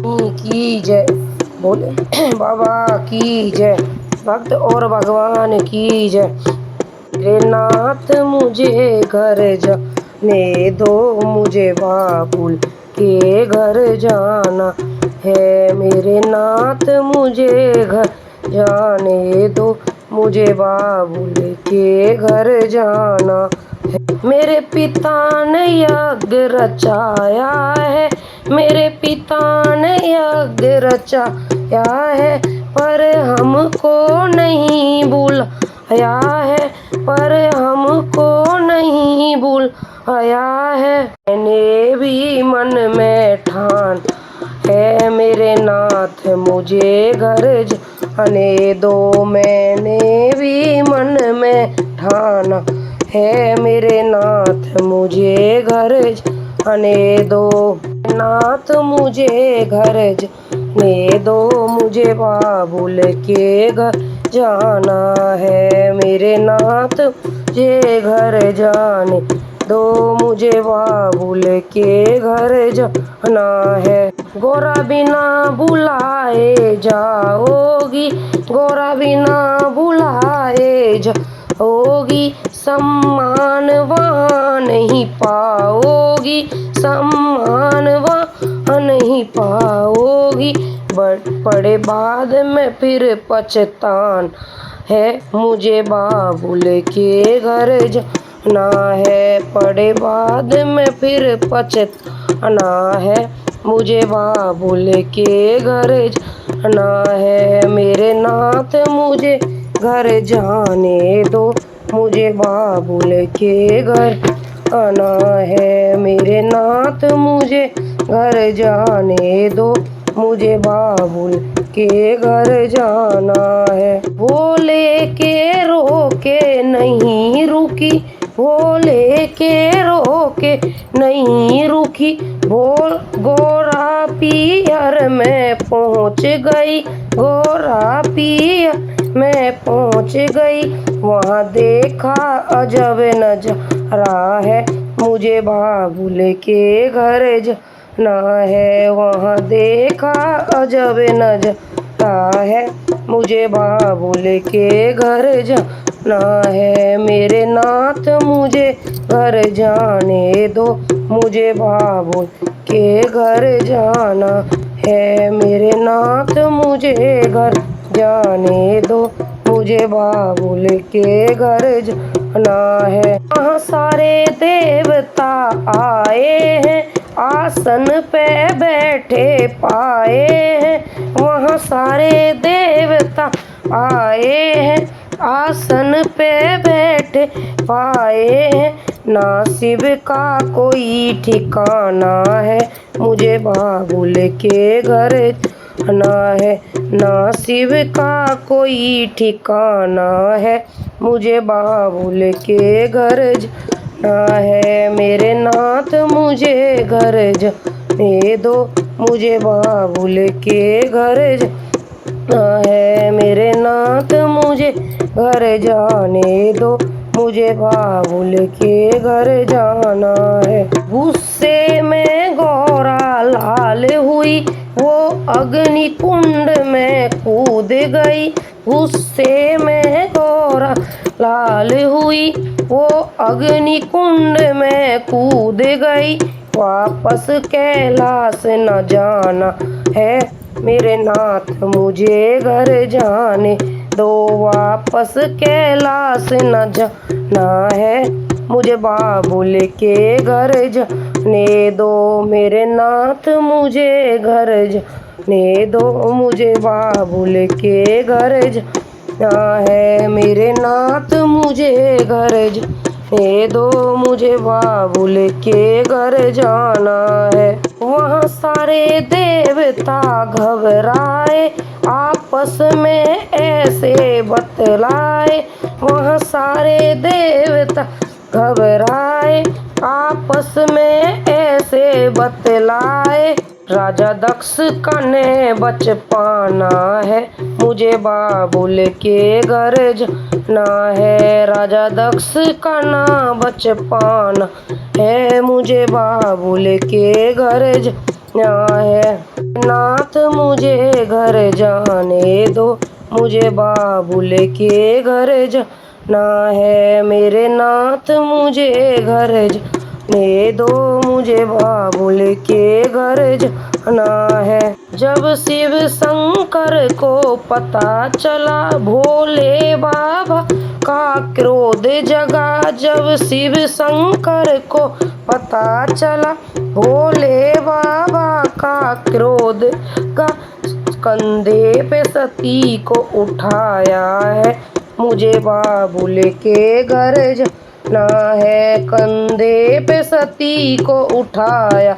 की जय, बोले बाबा की जय, भक्त और भगवान की जय। मेरे नाथ मुझे घर जाने दो, मुझे बाबुल के घर जाना है। मेरे नाथ मुझे घर जाने दो, मुझे बाबुल के घर जाना है। मेरे पिता ने यज्ञ रचाया है, मेरे पिता ने यज्ञ रचाया है, पर हमको नहीं बुलाया है, पर हमको नहीं बुलाया है। मैंने भी मन में ठान है, मेरे नाथ मुझे घर जाने दो। मैंने भी मन में ठाना है, मेरे नाथ मुझे घर जाने दो। नाथ मुझे घर जाने दो, मुझे बाबुल के घर जाना है। मेरे नाथ मुझे घर जाने दो, मुझे बाबुल के घर जाना है। गोरा बिना बुलाए जाओगी, गोरा बिना बुलाए जाओगी, सम्मान वहाँ नहीं पाओगी, सम्मान वहाँ नहीं पाओगी। बड़े बाद में फिर पछतान है, मुझे बाबुल के घर जाना है। बड़े बाद में फिर पछताना है, मुझे बाबुल के घर जाना है। मेरे नाथ मुझे घर जाने दो, मुझे बाबुल के घर आना है। मेरे नाथ मुझे घर जाने दो, मुझे बाबुल के घर जाना है। भोले के रोके नहीं रुकी, भोले के रोके नहीं रुकी, गोरा पियर में पहुँच गई, गोरा पियर में पहुँच गई। वहाँ देखा अजब नजारा है, मुझे बाबुल के घर जाना है। वहाँ देखा अजब नजारा है, मुझे बाबुल के घर जाना है। मेरे नाथ मुझे घर जाने दो, मुझे बाबुल के घर जाना है। मेरे नाथ मुझे घर जाने दो, मुझे बाबुल के घर जाना है। वहाँ सारे देवता आए हैं, आसन पे बैठे पाए हैं। वहाँ सारे देवता आए हैं, आसन पे बैठे पाए हैं। ना शिव का कोई ठिकाना है, मुझे बाबुल के घर जाना है। ना शिव का कोई ठिकाना है, मुझे बाबुल के घर जाना है। मेरे नाथ मुझे घर जाने दो, मुझे बाबुल के घर जाना है। मेरे नाथ मुझे घर जाने दो, मुझे बाबुल के घर जाना है। गुस्से में गौरा लाल हुई, वो अग्नि कुंड में कूद गई। गुस्से में गौरा लाल हुई, वो अग्नि कुंड में कूद गई। वापस कैलाश न जाना है, मेरे नाथ मुझे घर जाने दो। वापस कैलाश न जाना है, मुझे बाबुल के घर जाने दो। मेरे नाथ मुझे घर जाने दो, मुझे बाबुल के घर जाना है। मेरे नाथ मुझे घर जाने दो, मुझे बाबुल के घर जाना है। वहाँ सारे देवता घबराए, आपस में ऐसे बतलाए। वहाँ सारे देवता घबराए, आपस में ऐसे बतलाए। राजा दक्ष का ने बच पाना है, मुझे बाबुल के घर जाना है। राजा दक्ष का ना बच पाना है, मुझे बाबुल के घर जाना है। नाथ मुझे घर जाने दो, मुझे बाबुल के घर जाना है। मेरे नाथ मुझे घर जाने दो, मुझे बाबुल के घर जाना है। जब शिव शंकर को पता चला भोले बाबा का क्रोध जगा, जब शिव शंकर को पता चला भोले बाबा का क्रोध का, कंधे पे सती को उठाया है, मुझे बाबुल के घर जाना है। कंधे पे सती को उठाया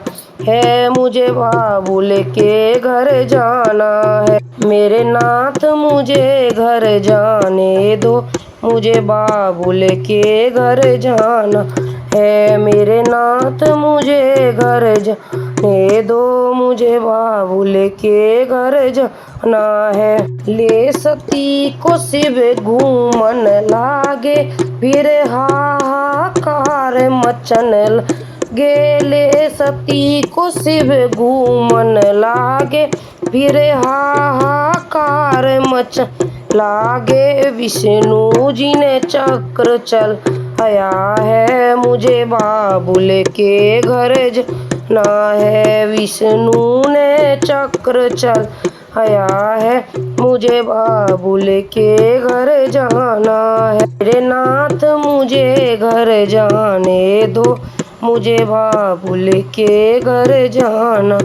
है, मुझे बाबुल के घर जाना है। मेरे नाथ मुझे घर जाने दो, मुझे बाबुल के घर जाना है। मेरे नाथ मुझे घर जाने दो, मुझे बाबुल के घर जाना है। ले सती को शिव घूमन लागे, फिर हाहाकार मचन लगे। ले सती को शिव घूमन लागे, फिर हाहाकार मचन लागे। विष्णु जी ने चक्र चलाया है, मुझे बाबुल के घर जाना है। विष्णु ने चक्र चलाया है, मुझे बाबुल के घर जाना है। मेरे नाथ मुझे घर जाने दो, मुझे बाबुल के घर जाना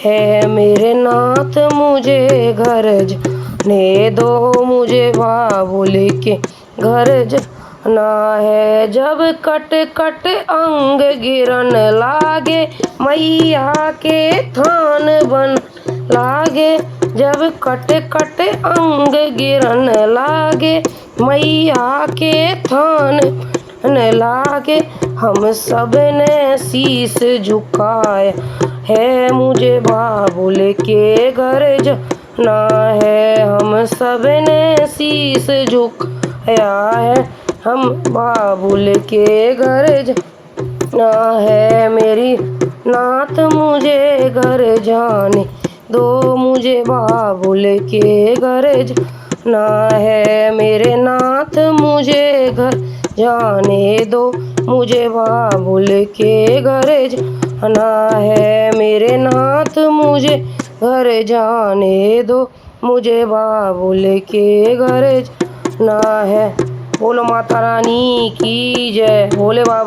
है। मेरे नाथ मुझे घर जाने दो, मुझे बाबुल के घर जाना है। जब कट कट अंग गिरन लागे, मैया के थान बन लागे। जब कट कट अंग गिरन लागे, मैया के थान बन लागे। हम सब ने शीश झुकाया है, मुझे बाबुल के घर जाना है। हम सब ने शीश झुकाया है, हम बाबुल के घर जाना है। मेरी नाथ मुझे घर जाने दो, मुझे बाबुल के घर जाना है। मेरे नाथ मुझे घर जाने दो, मुझे बाबुल के घर जाना है। मेरे नाथ मुझे घर जाने दो, मुझे बाबुल के घर जाना है। बोलो माता रानी की जय, भोले बाबा।